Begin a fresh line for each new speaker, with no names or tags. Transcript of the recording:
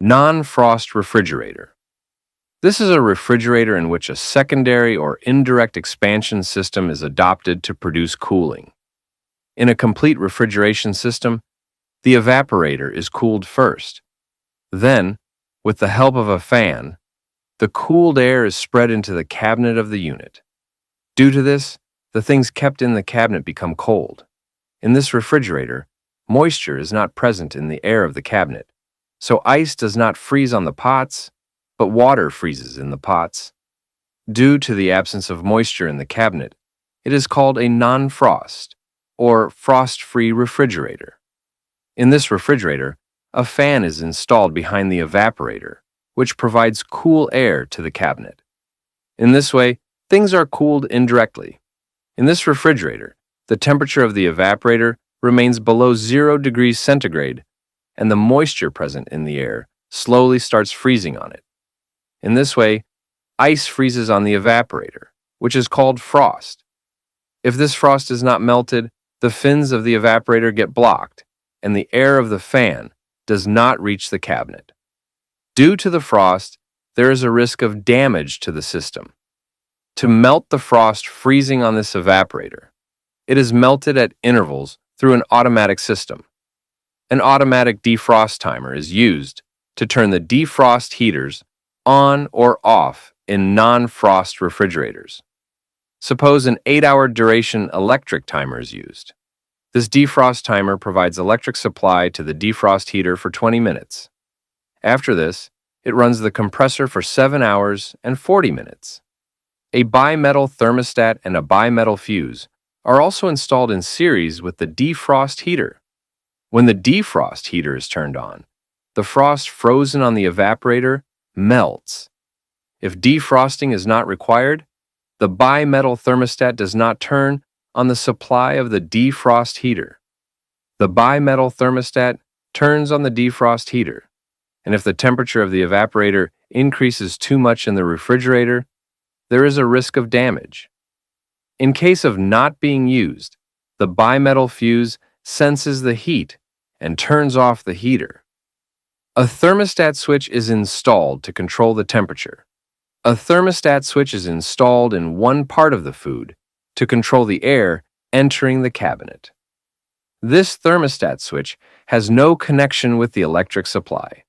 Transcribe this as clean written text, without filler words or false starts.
Non-frost refrigerator. This is a refrigerator in which a secondary or indirect expansion system is adopted to produce cooling. In a complete refrigeration system, the evaporator is cooled first. Then, with the help of a fan, the cooled air is spread into the cabinet of the unit. Due to this, the things kept in the cabinet become cold. In this refrigerator, moisture is not present in the air of the cabinet, so ice does not freeze on the pots, but water freezes in the pots. Due to the absence of moisture in the cabinet, it is called a non-frost, or frost-free refrigerator. In this refrigerator, a fan is installed behind the evaporator, which provides cool air to the cabinet. In this way, things are cooled indirectly. In this refrigerator, the temperature of the evaporator remains below 0 degrees centigrade, and the moisture present in the air slowly starts freezing on it. In this way, ice freezes on the evaporator, which is called frost. If this frost is not melted, the fins of the evaporator get blocked, and the air of the fan does not reach the cabinet. Due to the frost, there is a risk of damage to the system. To melt the frost freezing on this evaporator, it is melted at intervals through an automatic system. An automatic defrost timer is used to turn the defrost heaters on or off in non-frost refrigerators. Suppose an 8-hour duration electric timer is used. This defrost timer provides electric supply to the defrost heater for 20 minutes. After this, it runs the compressor for 7 hours and 40 minutes. A bimetal thermostat and a bimetal fuse are also installed in series with the defrost heater. When the defrost heater is turned on, the frost frozen on the evaporator melts. If defrosting is not required, the bimetal thermostat does not turn on the supply of the defrost heater. The bimetal thermostat turns on the defrost heater, and if the temperature of the evaporator increases too much in the refrigerator, there is a risk of damage. In case of not being used, the bimetal fuse senses the heat and turns off the heater. A thermostat switch is installed to control the temperature. A thermostat switch is installed in one part of the food to control the air entering the cabinet. This thermostat switch has no connection with the electric supply.